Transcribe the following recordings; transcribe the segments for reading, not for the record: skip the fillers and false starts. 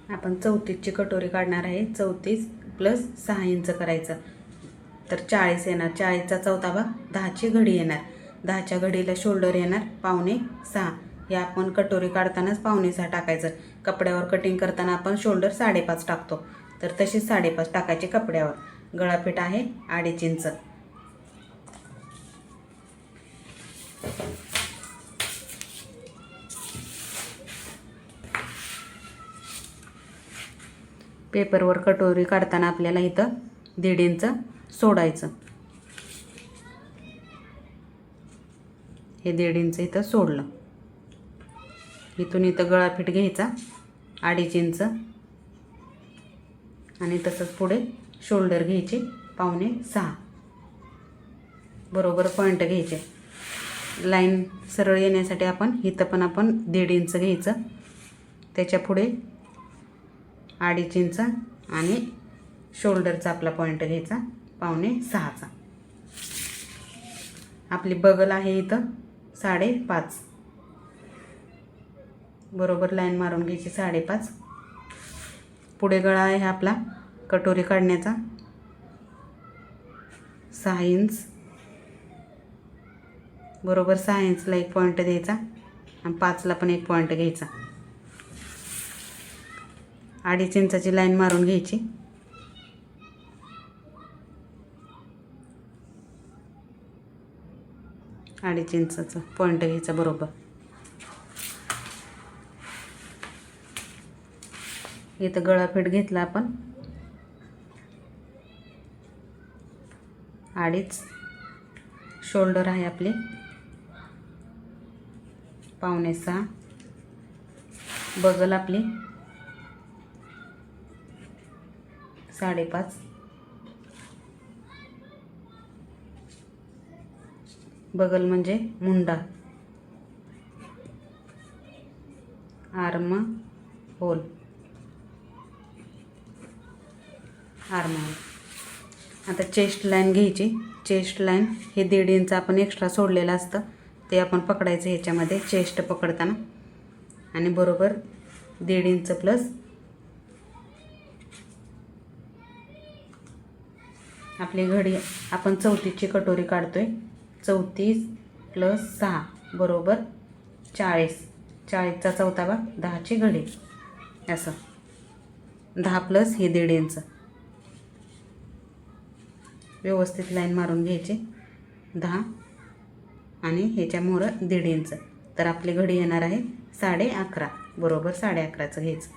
आपण 34ची कटोरी काढणार आहे. 34 प्लस 6 इंच करायचं तर 40 येणार. 40चा चौथा भाग 10ची घडी येणार. 10च्या घडीला शोल्डर येणार 5.25. हे आपण कटोरी काढतानाच 5.25 टाकायचं. कपड्यावर कटिंग करताना आपण शोल्डर 5.5 टाकतो, तर तशीच 5.5 टाकायची कपड्यावर. गळाफीट आहे 2.5 इंच. पेपरवर कटोरी काढताना आपल्याला इथं 1.5 इंच सोडायचं. हे 1.5 इंच इथं सोडलं. इथून इथं गळाफीट घ्यायचा 2.5 इंच आणि तसंच पुढे शोल्डर घ्यायचे 5.25. बरोबर पॉईंट घ्यायचे. लाईन सरळ येण्यासाठी आपण इथं पण आपण 1.5 इंच घ्यायचं. त्याच्या पुढे 2.5 इंच आणि शोल्डरचा आपला पॉईंट घ्यायचा 5.25. आपली बगल आहे इथं 5.5. बरोबर लाईन मारून घ्यायची 5.5. पुढे गळा आहे आपला कटोरी काढण्याचा 6 इंच. बरोबर 6 इंचला एक पॉईंट द्यायचा आणि 5ला पण एक पॉईंट घ्यायचा. 2.5 इंचाची लाईन मारून घ्यायची. अडीच इंचाचा पॉईंट घ्यायचा बरोबर. इथं गळाफीट घेतला आपण 2.5. शोल्डर आहे आपले 5.25. बगल आपली 5.5. बगल म्हणजे मुंडा, आर्म होल, आर्म होल. आता चेस्ट लाईन घ्यायची. चेस्ट लाईन हे 1.5 इंच आपण एक्स्ट्रा सोडलेलं असतं, ते आपण पकडायचं ह्याच्यामध्ये चेस्ट पकडताना. आणि बरोबर 1.5 इंच प्लस आपली घडी. आपण 34ची कटोरी काढतोय. 34 प्लस 6 बरोबर 40. 40चा चौथा भाग 10ची घडी. असं 10 प्लस हे 1.5 इंच. व्यवस्थित लाईन मारून घ्यायची 10 आणि ह्याच्या मोहरं 1.5 इंच. तर आपली घडी येणार आहे 11.5. बरोबर 11.5चं घ्यायचं.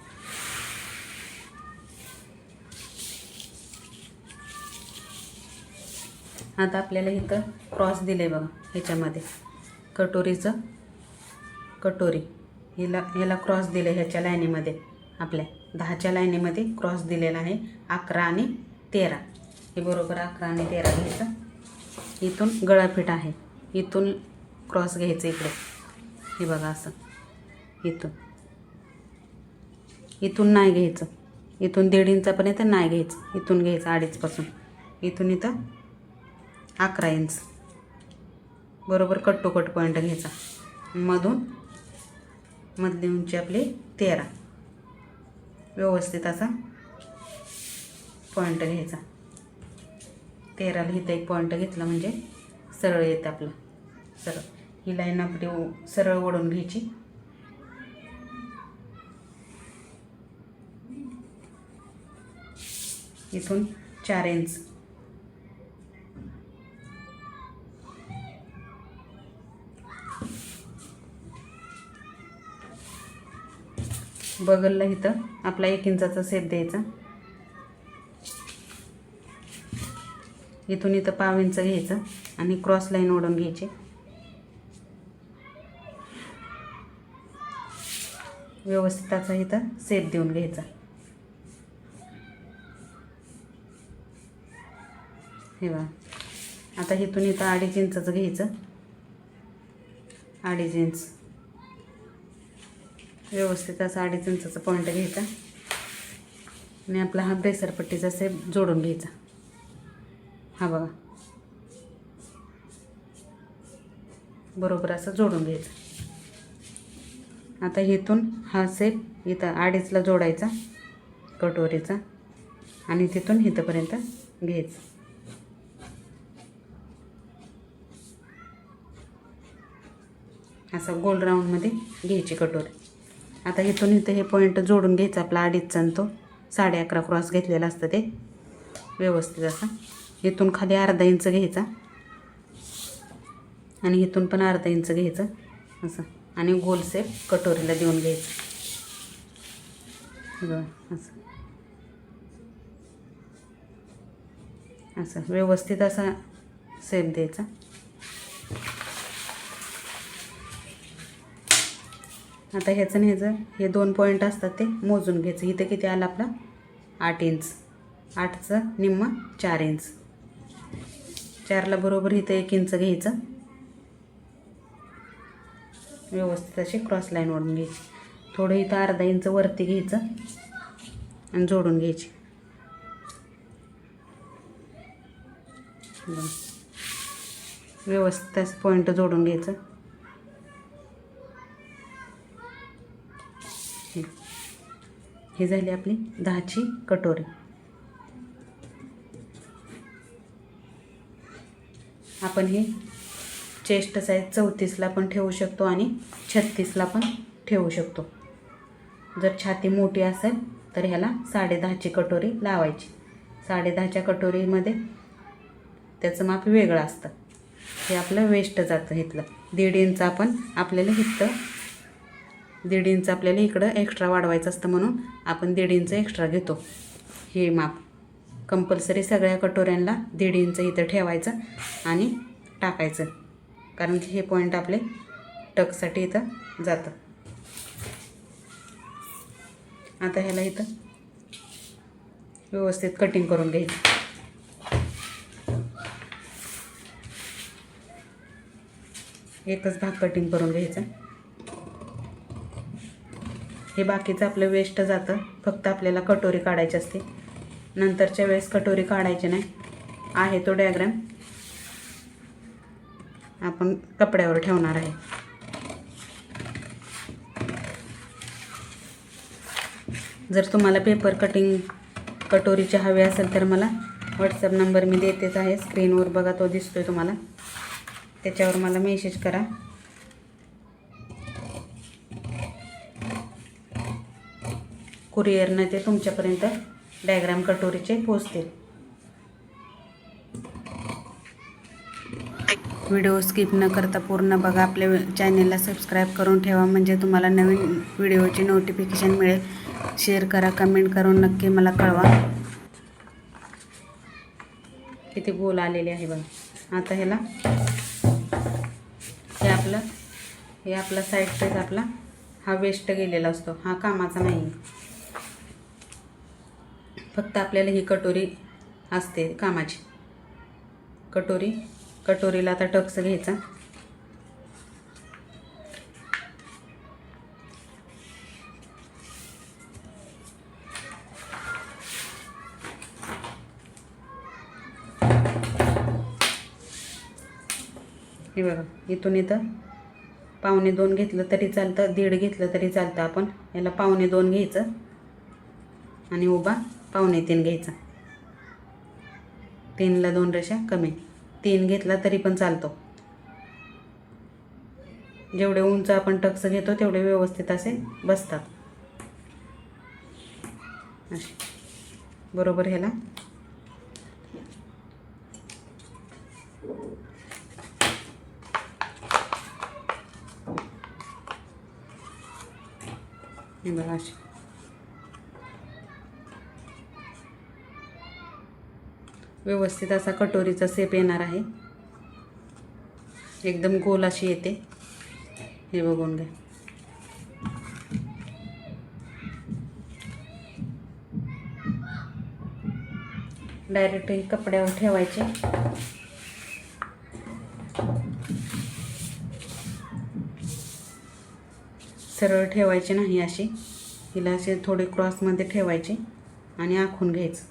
आता आपल्याला इथं क्रॉस दिले बघा. ह्याच्यामध्ये कटोरी ह्याला क्रॉस दिले. ह्याच्या लाईनीमध्ये आपल्या 10च्या लाईनीमध्ये क्रॉस दिलेला आहे 11 आणि 13. हे बरोबर 11 आणि 13 घ्यायचं. इथून गळाफीट आहे, इथून क्रॉस घ्यायचं इकडे. हे बघा असं इथून नाही घ्यायचं. इथून 1.5 इंचापर्यंत नाही घ्यायचं. इथून घ्यायचं 2.5 पासून. इथून इथं 11 इंच. बरोबर कट टू कट पॉईंट घ्यायचा. मधली उंची आपली 13. व्यवस्थित असा पॉईंट घ्यायचा. 13ला इथं एक पॉईंट घेतला म्हणजे सरळ येतं आपलं. सरळ ही लाईन आपली सरळ ओढून घ्यायची. इथून 4 इंच. बगलला इथं आपला 1 इंचाचा सेप द्यायचा. इथून इथं 5 इंच घ्यायचं आणि क्रॉस लाईन ओढून घ्यायची. व्यवस्थित असा इथं सेप देऊन घ्यायचा. हे बघा. आता इथून इथं 2.5 इंचाचं घ्यायचं. 2.5 इंच. व्यवस्थित असा 2.5 इंचाचा पॉईंट घ्यायचा आणि आपला हा ब्रेसरपट्टीचा सेप जोडून घ्यायचा. हा बघा बरोबर असं जोडून घ्यायचं. आता इथून हा सेप इथं 2.5ला जोडायचा कटोरीचा आणि तिथून इथंपर्यंत घ्यायचं. असं गोल राऊंडमध्ये घ्यायची कटोरी. आता इथून इथं हे पॉईंट जोडून घ्यायचा आपला 2.5 आणि तो 11.5 क्रॉस घेतलेला असतं ते व्यवस्थित असा. इथून खाली अर्धा इंच घ्यायचा आणि इथून पण अर्धा इंच घ्यायचं असं आणि गोल शेप कटोरीला देऊन घ्यायचं. असं असं व्यवस्थित असा शेप द्यायचा. आता ह्याचं आणि ह्याचं हे 2 पॉईंट असतात ते मोजून घ्यायचं. इथं किती आलं आपला 8 इंच, 8चं निम्मा 4 इंच. 4ला बरोबर इथं 1 इंच घ्यायचं. व्यवस्थित अशी क्रॉस लाईन ओढून घ्यायची. थोडं इथं अर्धा इंच वरती घ्यायचं आणि जोडून घ्यायची. व्यवस्थित असं पॉईंट जोडून घ्यायचं. ही झाली आपली 10ची कटोरी. आपण हे चेस्ट साईज 34ला पण ठेवू शकतो आणि 36ला पण ठेवू शकतो. जर छाती मोठी असेल तर ह्याला 10.5ची कटोरी लावायची. 10.5च्या कटोरीमध्ये त्याचं माप वेगळं असतं. हे आपलं वेस्ट जातं इथलं. 1.5 इंच आपण आपल्याला इथं 1.5 इंच आपल्याला इकडं एक्स्ट्रा वाढवायचं असतं म्हणून आपण 1.5 इंच एक्स्ट्रा घेतो. हे माप कंपल्सरी सगळ्या कटोऱ्यांना 1.5 इंच इथं ठेवायचं आणि टाकायचं, कारण की हे पॉईंट आपले टकसाठी इथं जातं. आता ह्याला इथं व्यवस्थित कटिंग करून घ्यायचं. एकच भाग कटिंग करून घ्यायचा. हे बाकीचं आपलं वेस्ट जातं. फक्त आपल्याला कटोरी काढायची असते. नंतरच्या वेळेस कटोरी काढायची नाही. आहे तो डायग्राम आपण कपड्यावर ठेवणार आहे. जर तुम्हाला पेपर कटिंग कटोरीचे हवे असेल तर मला व्हॉट्सअप नंबर मी देतेच आहे. स्क्रीनवर बघा, तो दिसतोय तुम्हाला. त्याच्यावर मला मेसेज करा. कुरिअरने ते तुमच्यापर्यंत डायग्राम कटोरीचे पोचतील. व्हिडिओ स्किप न करता पूर्ण बघा. आपल्या चॅनेलला सबस्क्राईब करून ठेवा, म्हणजे तुम्हाला नवीन व्हिडिओची नोटिफिकेशन मिळेल. शेअर करा, कमेंट करून नक्की मला कळवा. किती गोल आलेले आहे बघा. आता ह्याला हे आपला साईड पेज आपला हा वेस्ट गेलेला असतो, हा कामाचा नाही. फक्त आपल्याला ही कटोरी असते कामाची. कटोरीला आता टक्स घ्यायचा. हे बघा, इथून इथं 1.25 घेतलं तरी चालतं, 1.5 घेतलं तरी चालतं. आपण याला 1.25 घ्यायचं आणि उभा 2.25 घ्यायचा. 3ला 2 रेषा कमी. 3 घेतला तरी पण चालतो. जेवढे उंच आपण टक्स घेतो तेवढे व्यवस्थित असे बसतात. असे बरोबर ह्याला हे बघा असे व्यवस्थित असा कटोरीचा शेप येणार आहे. एकदम गोल अशी येते. हे बघून घ्या. डायरेक्ट ही कपड्यावर ठेवायचे. सरळ ठेवायचे नाही, अशी हिला असे थोडे क्रॉसमध्ये ठेवायचे आणि आखून घ्यायचं.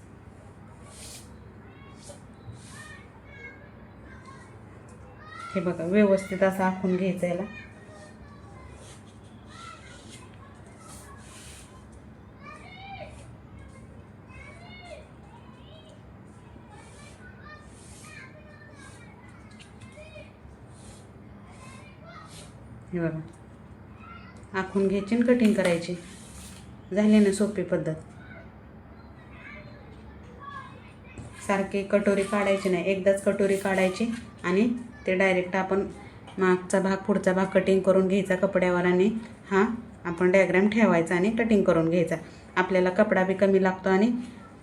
हे बघा, व्यवस्थित असं आखून घ्यायचं याला. हे बघा, आखून घ्यायची आणि कटिंग करायची. झाली ना सोपी पद्धत. सारखी कटोरी काढायची नाही, एकदाच कटोरी काढायची आणि ते डायरेक्ट आपण मागचा भाग पुढचा भाग कटिंग करून घ्यायचा कपड्यावर आणि हा आपण डायग्राम ठेवायचा आणि कटिंग करून घ्यायचा. आपल्याला कपडा बी कमी लागतो आणि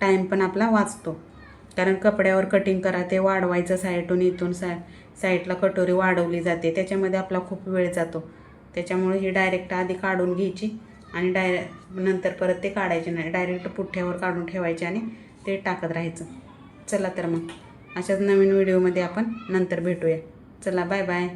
टाईम पण आपला वाचतो. कारण कपड्यावर कटिंग करा, ते वाढवायचं साईडून इथून साईडला कटोरी वाढवली जाते, त्याच्यामध्ये आपला खूप वेळ जातो. त्याच्यामुळे ही डायरेक्ट आधी काढून घ्यायची आणि नंतर परत ते काढायचे नाही, डायरेक्ट पुठ्ठ्यावर काढून ठेवायचे आणि ते टाकत राहायचं. चला तर मग अशाच नवीन व्हिडिओमध्ये आपण नंतर भेटूया. चला, बाय बाय.